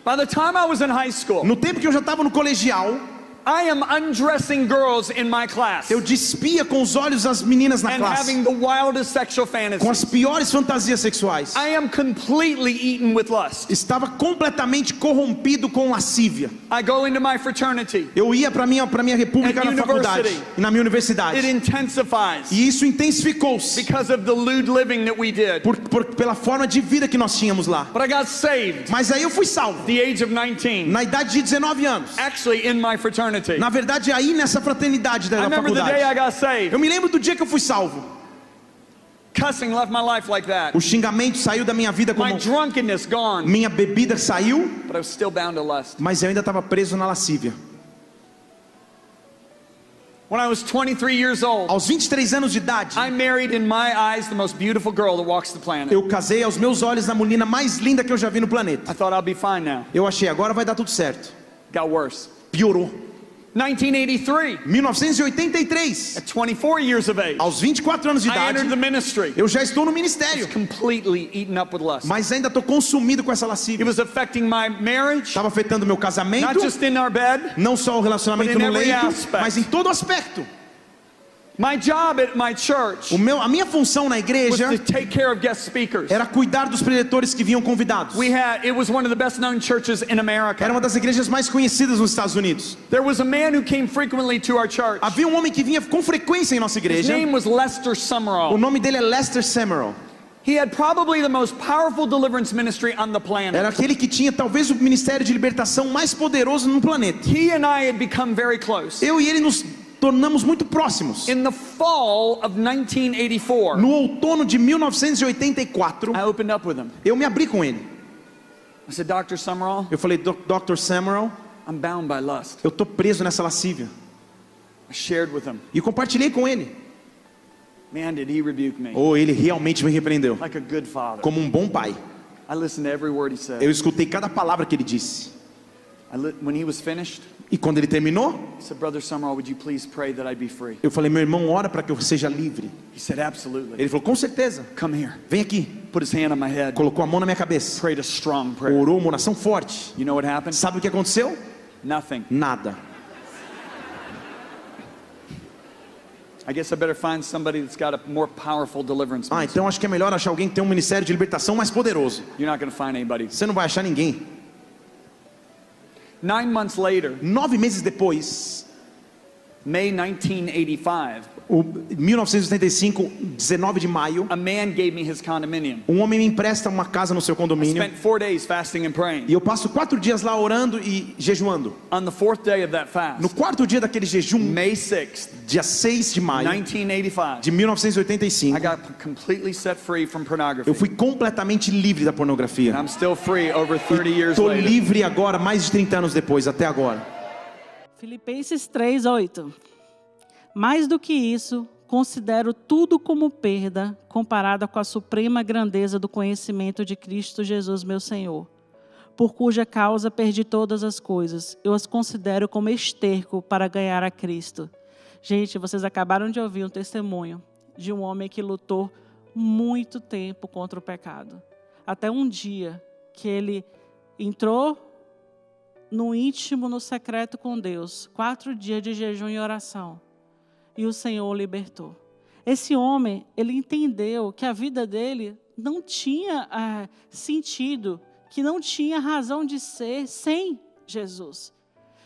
By the time I was in high school, No tempo que eu já estava no colegial, I am undressing girls in my class eu despia com os olhos as meninas na and classe, having the wildest sexual com fantasies. as piores fantasias sexuais. I am completely eaten with lust. Estava completamente corrompido com lascívia. I go into my fraternity. Eu ia para minha república At na faculdade university. e na minha universidade. It intensifies E isso intensificou-se because of the lewd living that we did. pela forma de vida que nós tínhamos lá. But I got saved Mas aí eu fui salvo, at the age of 19, na idade de 19 anos. actually in my fraternity. Na verdade, aí nessa fraternidade I da remember the day I faculdade. got saved. Eu me lembro do dia que eu fui salvo. Cussing left my life like that. O xingamento saiu da minha vida, My como drunkenness gone, minha bebida saiu, but I was still bound to lust. mas eu ainda estava preso na lascívia. When I was 23 years old, Aos 23 anos de idade, I married, in my eyes, the most beautiful girl that walks the planet. eu casei aos meus olhos na menina mais linda que eu já vi no planeta. I thought I'll be fine now. Eu achei, agora vai dar tudo certo. Got worse. Piorou. 1983, 1983, at 24 years of age, aos 24 anos de I entered the idade, ministry. eu já estou no I was ministério, completely eaten up with lust. mas ainda estou consumido com essa It lascívia. was affecting my marriage, Estava afetando meu casamento, not just in our bed. não só o relacionamento But in no every leito, aspect. mas em todo aspecto. My job at my church A minha função na was igreja to take care of guest speakers. era cuidar dos preletores que vinham convidados. It was one of the best known churches in Era America. uma das igrejas mais conhecidas nos Estados Unidos. There was a man who came frequently to our church. Havia um homem que vinha com frequência em nossa His igreja. name was Lester O Summerall. nome dele é Lester Summerall. He had probably the most powerful deliverance ministry on the planet. Era aquele que tinha talvez o ministério de libertação mais poderoso no planeta. He and I had become very close. Eu e ele nos tornamos muito próximos. In the fall of 1984, No outono de 1984, I opened up with him. eu me abri com ele. I said, Dr. Summerall, Eu falei, Dr. Summerall, I'm bound by lust. eu tô preso nessa lascívia. I shared with him. E compartilhei com ele. Man, did he rebuke me. Oh, ele realmente me repreendeu, Like a good father. como um bom pai. I listened to every word he said. Eu escutei cada palavra que ele disse. When he was finished, E quando ele terminou, he said, Brother Summerall, would you please pray that I be free? eu falei, meu irmão, ora para que eu seja livre. He said, absolutely. Ele falou, com certeza, Come here. vem aqui. Put his hand on my head. Colocou a mão na minha cabeça, Prayed a strong prayer. orou uma oração forte. You know what happened? Sabe o que aconteceu? Nothing. Nada. I guess I better find somebody that's got a more powerful deliverance ministry. Então acho que é melhor achar alguém que tem um ministério de libertação mais poderoso. You're not going to find anybody. Você não vai achar ninguém. 9 months later, 9 meses depois, May 1985, 1985, 19 de maio, a man gave me his condominium. um homem me empresta uma casa no seu condomínio. Spent 4 days fasting and praying. E eu passo 4 dias lá orando e jejuando. On the 4th day of that fast, No 4º dia daquele jejum, May 6th, dia 6 de maio 1985, de 1985, I got completely set free from pornography. eu fui completamente livre da pornografia. I'm still free over 30 years Estou later. livre agora, mais de 30 anos depois, até agora. Filipenses 3:8. Mais do que isso, considero tudo como perda, comparada com a suprema grandeza do conhecimento de Cristo Jesus, meu Senhor, por cuja causa perdi todas as coisas. Eu as considero como esterco para ganhar a Cristo. Gente, vocês acabaram de ouvir um testemunho de um homem que lutou muito tempo contra o pecado. Até um dia que ele entrou no íntimo, no secreto com Deus, 4 dias de jejum e oração. E o Senhor o libertou. Esse homem, ele entendeu que a vida dele não tinha sentido, que não tinha razão de ser sem Jesus.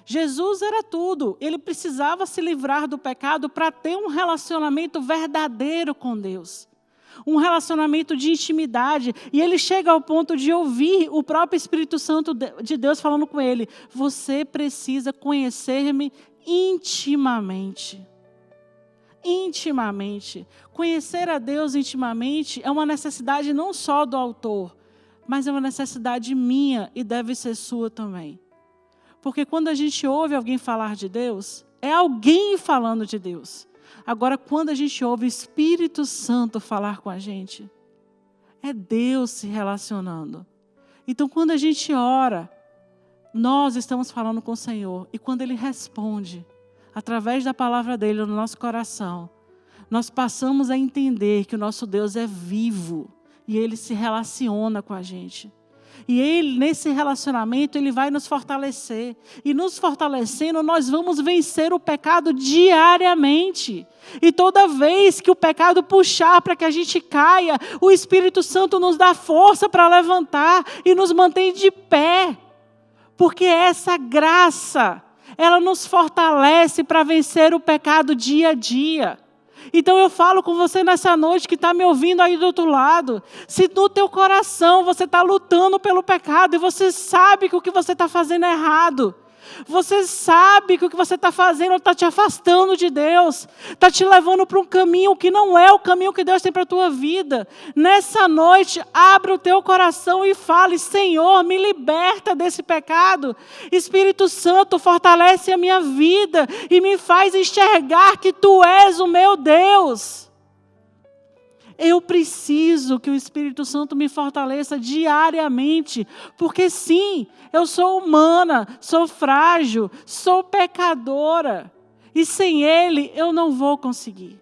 Jesus era tudo. Ele precisava se livrar do pecado para ter um relacionamento verdadeiro com Deus. Um relacionamento de intimidade. E ele chega ao ponto de ouvir o próprio Espírito Santo de Deus falando com ele: você precisa conhecer-me intimamente. Intimamente. Conhecer a Deus intimamente é uma necessidade não só do autor, mas é uma necessidade minha e deve ser sua também. Porque quando a gente ouve alguém falar de Deus, é alguém falando de Deus. Agora, quando a gente ouve o Espírito Santo falar com a gente, é Deus se relacionando. Então, quando a gente ora, nós estamos falando com o Senhor. E quando Ele responde, através da palavra dEle no nosso coração, nós passamos a entender que o nosso Deus é vivo e Ele se relaciona com a gente. E Ele, nesse relacionamento, Ele vai nos fortalecer. E nos fortalecendo, nós vamos vencer o pecado diariamente. E toda vez que o pecado puxar para que a gente caia, o Espírito Santo nos dá força para levantar e nos mantém de pé. Porque essa graça, ela nos fortalece para vencer o pecado dia a dia. Então eu falo com você nessa noite que está me ouvindo aí do outro lado. Se no teu coração você está lutando pelo pecado e você sabe que o que você está fazendo é errado. Você sabe que o que você está fazendo está te afastando de Deus. Está te levando para um caminho que não é o caminho que Deus tem para a tua vida. Nessa noite, abra o teu coração e fale: Senhor, me liberta desse pecado. Espírito Santo, fortalece a minha vida e me faz enxergar que Tu és o meu Deus. Eu preciso que o Espírito Santo me fortaleça diariamente, porque sim, eu sou humana, sou frágil, sou pecadora, e sem Ele eu não vou conseguir.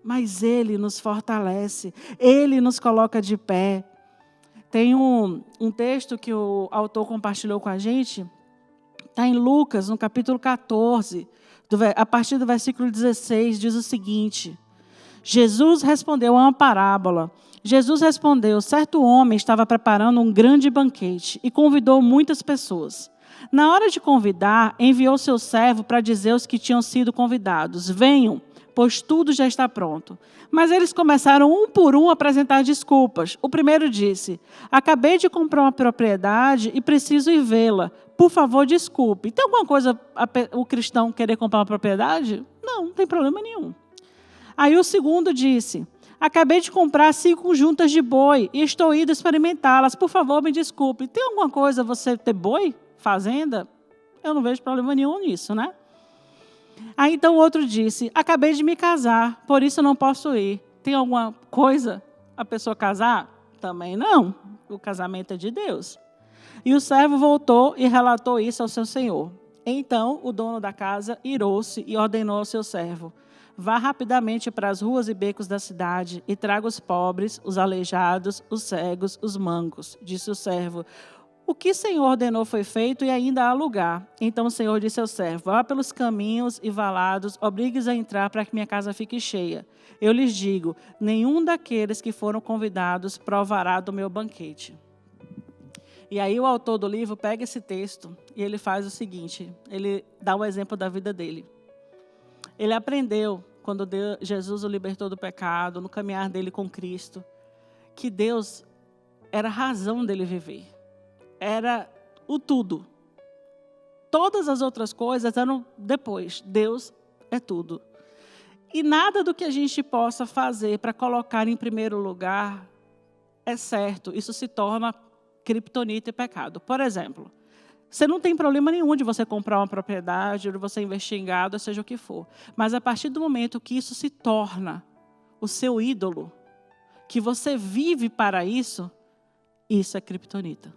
Mas Ele nos fortalece, Ele nos coloca de pé. Tem um texto que o autor compartilhou com a gente, está em Lucas, no capítulo 14, a partir do versículo 16, diz o seguinte: Jesus respondeu a uma parábola. Jesus respondeu: certo homem estava preparando um grande banquete e convidou muitas pessoas. Na hora de convidar, enviou seu servo para dizer aos que tinham sido convidados: venham, pois tudo já está pronto. Mas eles começaram um por um a apresentar desculpas. O primeiro disse: acabei de comprar uma propriedade e preciso ir vê-la. Por favor, desculpe. Tem alguma coisa o cristão querer comprar uma propriedade? Não tem problema nenhum. Aí o segundo disse: acabei de comprar 5 juntas de boi e estou indo experimentá-las. Por favor, me desculpe. Tem alguma coisa você ter boi? Fazenda? Eu não vejo problema nenhum nisso, né? Aí então o outro disse: acabei de me casar, por isso não posso ir. Tem alguma coisa a pessoa casar? Também não. O casamento é de Deus. E o servo voltou e relatou isso ao seu senhor. Então o dono da casa irou-se e ordenou ao seu servo: vá rapidamente para as ruas e becos da cidade e traga os pobres, os aleijados, os cegos, os mancos. Disse o servo: o que o Senhor ordenou foi feito e ainda há lugar. Então o Senhor disse ao servo: vá pelos caminhos e valados, obrigue-os a entrar para que minha casa fique cheia. Eu lhes digo, nenhum daqueles que foram convidados provará do meu banquete. E aí o autor do livro pega esse texto e ele faz o seguinte, ele dá o exemplo da vida dele. Ele aprendeu, quando Jesus o libertou do pecado, no caminhar dele com Cristo, que Deus era a razão dele viver. Era o tudo. Todas as outras coisas eram depois. Deus é tudo. E nada do que a gente possa fazer para colocar em primeiro lugar é certo. Isso se torna criptonita e pecado. Por exemplo, você não tem problema nenhum de você comprar uma propriedade, de você investir em gado, seja o que for. Mas a partir do momento que isso se torna o seu ídolo, que você vive para isso, isso é criptonita.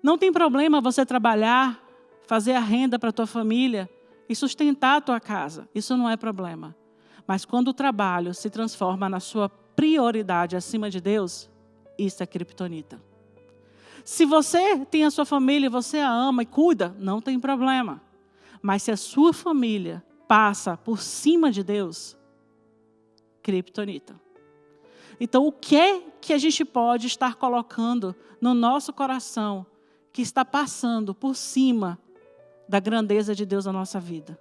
Não tem problema você trabalhar, fazer a renda para a tua família e sustentar a tua casa. Isso não é problema. Mas quando o trabalho se transforma na sua prioridade acima de Deus, isso é criptonita. Se você tem a sua família e você a ama e cuida, não tem problema. Mas se a sua família passa por cima de Deus, criptonita. Então, o que é que a gente pode estar colocando no nosso coração que está passando por cima da grandeza de Deus na nossa vida?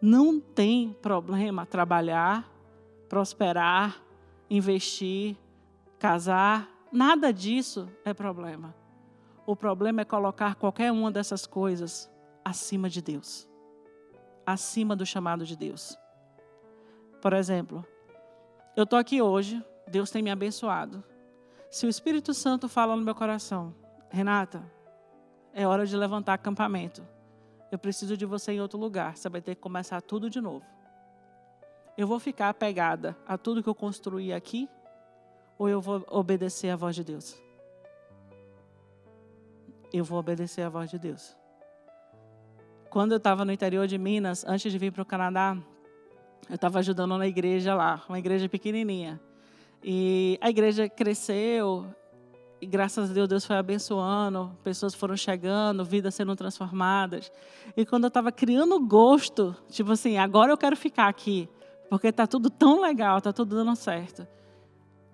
Não tem problema trabalhar, prosperar, investir, casar. Nada disso é problema. O problema é colocar qualquer uma dessas coisas acima de Deus. Acima do chamado de Deus. Por exemplo, eu estou aqui hoje, Deus tem me abençoado. Se o Espírito Santo fala no meu coração, Renata, é hora de levantar acampamento. Eu preciso de você em outro lugar. Você vai ter que começar tudo de novo. Eu vou ficar apegada a tudo que eu construí aqui? Ou eu vou obedecer à voz de Deus? Eu vou obedecer à voz de Deus. Quando eu estava no interior de Minas, antes de vir para o Canadá, eu estava ajudando na igreja lá, uma igreja pequenininha. E a igreja cresceu, e graças a Deus, Deus foi abençoando, pessoas foram chegando, vidas sendo transformadas. E quando eu estava criando gosto, tipo assim, agora eu quero ficar aqui, porque está tudo tão legal, está tudo dando certo.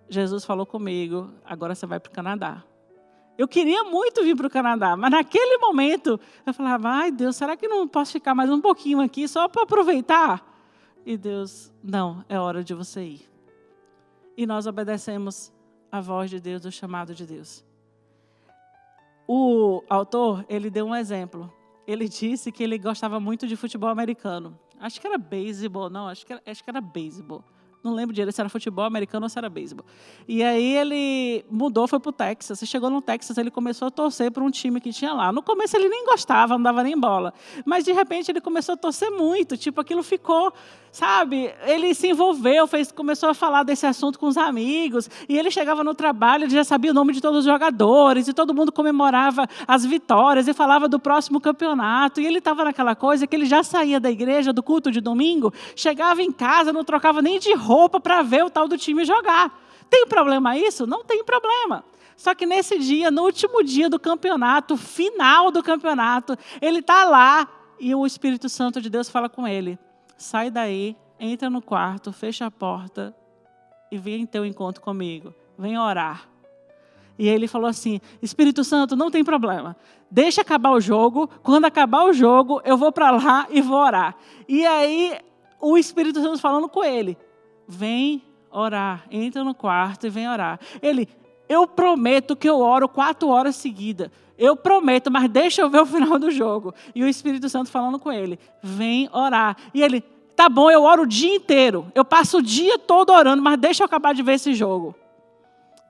Jesus falou comigo, agora você vai para o Canadá. Eu queria muito vir para o Canadá, mas naquele momento eu falava, ai Deus, será que não posso ficar mais um pouquinho aqui só para aproveitar? E Deus, não, é hora de você ir. E nós obedecemos a voz de Deus, o chamado de Deus. O autor, ele deu um exemplo. Ele disse que ele gostava muito de futebol americano. Acho que era beisebol, não, acho que era beisebol. Não lembro direito se era futebol americano ou se era beisebol. E aí ele mudou, foi para o Texas. E chegou no Texas, ele começou a torcer para um time que tinha lá. No começo ele nem gostava, não dava nem bola. Mas de repente ele começou a torcer muito. Tipo, aquilo ficou, sabe? Ele se envolveu, começou a falar desse assunto com os amigos. E ele chegava no trabalho, ele já sabia o nome de todos os jogadores. E todo mundo comemorava as vitórias e falava do próximo campeonato. E ele estava naquela coisa que ele já saía da igreja, do culto de domingo, chegava em casa, não trocava nem de roupa para ver o tal do time jogar. Tem problema isso? Não tem problema. Só que nesse dia, no último dia do campeonato, final do campeonato, ele está lá e o Espírito Santo de Deus fala com ele, sai daí, entra no quarto, fecha a porta e vem ter um encontro comigo. Vem orar. E ele falou assim, Espírito Santo, não tem problema. Deixa acabar o jogo. Quando acabar o jogo, eu vou para lá e vou orar. E aí, o Espírito Santo falando com ele, vem orar, entra no quarto e vem orar. Ele, eu prometo que eu oro 4 horas seguidas. Eu prometo, mas deixa eu ver o final do jogo. E o Espírito Santo falando com ele, vem orar. E ele, tá bom, eu oro o dia inteiro. Eu passo o dia todo orando, mas deixa eu acabar de ver esse jogo.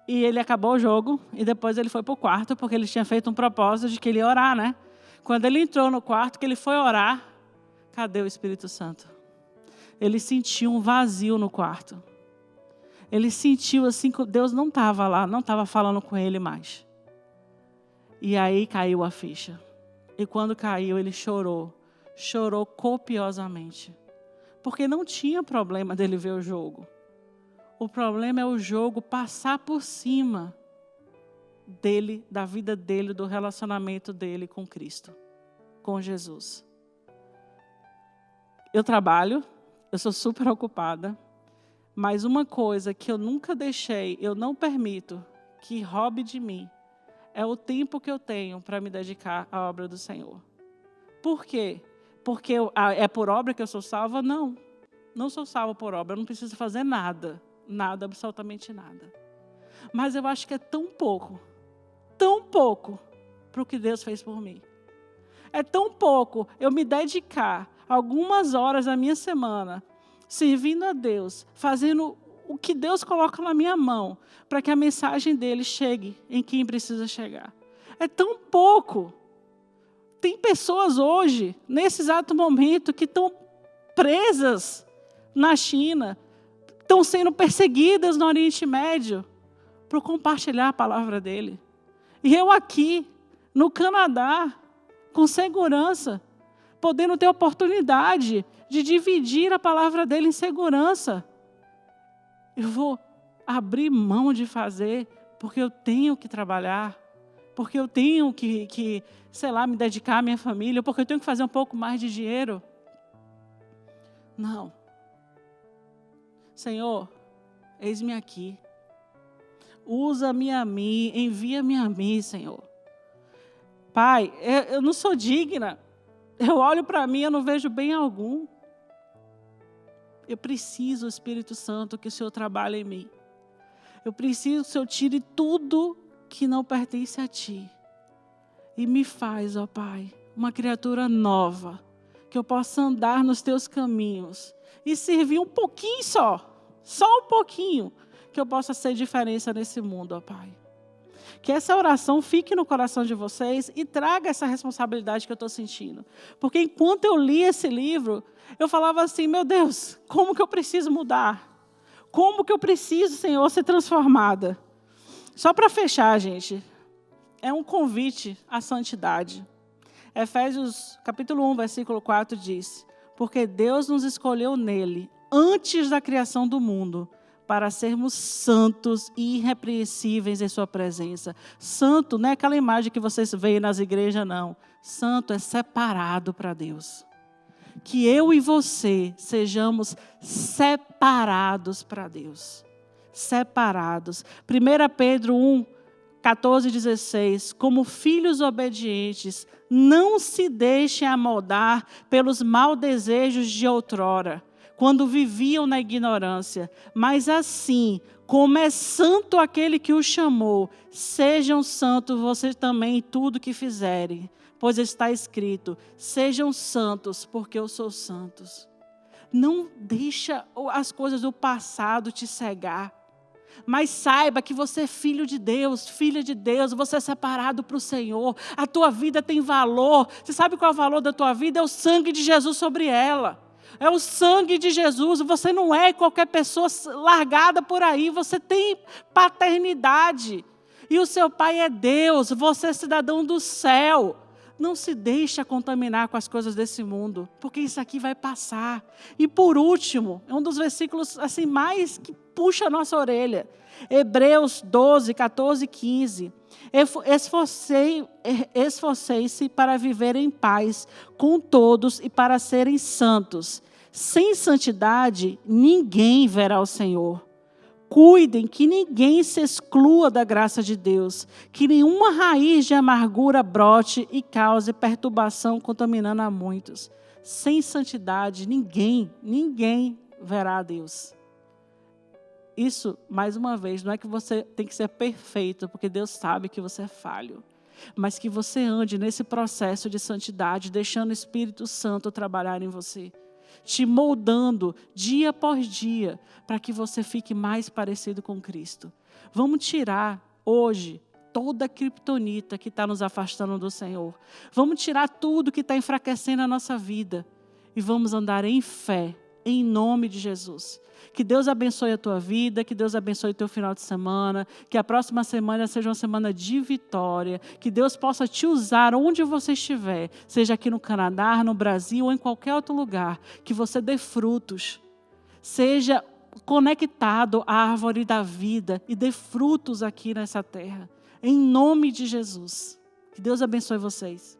E ele acabou o jogo e depois ele foi para o quarto, porque ele tinha feito um propósito de que ele ia orar, né? Quando ele entrou no quarto, que ele foi orar, cadê o Espírito Santo? Ele sentiu um vazio no quarto. Ele sentiu assim que Deus não estava lá, não estava falando com ele mais. E aí caiu a ficha. E quando caiu, ele chorou copiosamente. Porque não tinha problema dele ver o jogo. O problema é o jogo passar por cima dele, da vida dele, do relacionamento dele com Cristo, com Jesus. Eu trabalho, eu sou super ocupada, mas uma coisa que eu nunca deixei, eu não permito que roube de mim, é o tempo que eu tenho para me dedicar à obra do Senhor. Por quê? Porque é por obra que eu sou salva? Não. Não sou salva por obra, eu não preciso fazer nada. Nada, absolutamente nada. Mas eu acho que é tão pouco para o que Deus fez por mim. É tão pouco eu me dedicar algumas horas da minha semana, servindo a Deus, fazendo o que Deus coloca na minha mão, para que a mensagem dele chegue em quem precisa chegar. É tão pouco. Tem pessoas hoje, nesse exato momento, que estão presas na China, estão sendo perseguidas no Oriente Médio, por compartilhar a palavra dele. E eu aqui, no Canadá, com segurança, podendo ter oportunidade de dividir a palavra dele em segurança. Eu vou abrir mão de fazer, porque eu tenho que trabalhar, porque eu tenho que, sei lá, me dedicar à minha família, porque eu tenho que fazer um pouco mais de dinheiro. Não. Senhor, eis-me aqui. Usa-me a mim, envia-me a mim, Senhor. Pai, eu não sou digna. Eu olho para mim e eu não vejo bem algum. Eu preciso, Espírito Santo, que o Senhor trabalhe em mim. Eu preciso que o Senhor tire tudo que não pertence a Ti. E me faz, ó Pai, uma criatura nova. Que eu possa andar nos Teus caminhos. E servir um pouquinho só um pouquinho. Que eu possa ser diferença nesse mundo, ó Pai. Que essa oração fique no coração de vocês e traga essa responsabilidade que eu estou sentindo. Porque enquanto eu li esse livro, eu falava assim, meu Deus, como que eu preciso mudar? Como que eu preciso, Senhor, ser transformada? Só para fechar, gente, é um convite à santidade. Efésios capítulo 1, versículo 4 diz, porque Deus nos escolheu nele, antes da criação do mundo, para sermos santos e irrepreensíveis em sua presença. Santo não é aquela imagem que vocês veem nas igrejas, não. Santo é separado para Deus. Que eu e você sejamos separados para Deus. Separados. 1 Pedro 1, 14 e 16. Como filhos obedientes, não se deixem amoldar pelos maus desejos de outrora, quando viviam na ignorância, mas assim, como é santo aquele que os chamou, sejam santos vocês também em tudo que fizerem, pois está escrito, sejam santos, porque eu sou santos. Não deixa as coisas do passado te cegar, mas saiba que você é filho de Deus, filha de Deus, você é separado para o Senhor, a tua vida tem valor. Você sabe qual é o valor da tua vida? É o sangue de Jesus sobre ela. É o sangue de Jesus, você não é qualquer pessoa largada por aí, você tem paternidade. E o seu pai é Deus, você é cidadão do céu. Não se deixa contaminar com as coisas desse mundo, porque isso aqui vai passar. E por último, é um dos versículos assim, mais que puxa a nossa orelha. Hebreus 12, 14 e 15. Esforcei-se para viver em paz com todos e para serem santos. Sem santidade, ninguém verá o Senhor. Cuidem que ninguém se exclua da graça de Deus, que nenhuma raiz de amargura brote e cause perturbação, contaminando a muitos. Sem santidade, ninguém verá a Deus. Isso, mais uma vez, não é que você tem que ser perfeito, porque Deus sabe que você é falho, mas que você ande nesse processo de santidade, deixando o Espírito Santo trabalhar em você, te moldando dia após dia, para que você fique mais parecido com Cristo. Vamos tirar hoje toda a criptonita que está nos afastando do Senhor. Vamos tirar tudo que está enfraquecendo a nossa vida e vamos andar em fé, em nome de Jesus. Que Deus abençoe a tua vida, que Deus abençoe o teu final de semana, que a próxima semana seja uma semana de vitória, que Deus possa te usar onde você estiver, seja aqui no Canadá, no Brasil ou em qualquer outro lugar, que você dê frutos, seja conectado à árvore da vida e dê frutos aqui nessa terra, em nome de Jesus. Que Deus abençoe vocês.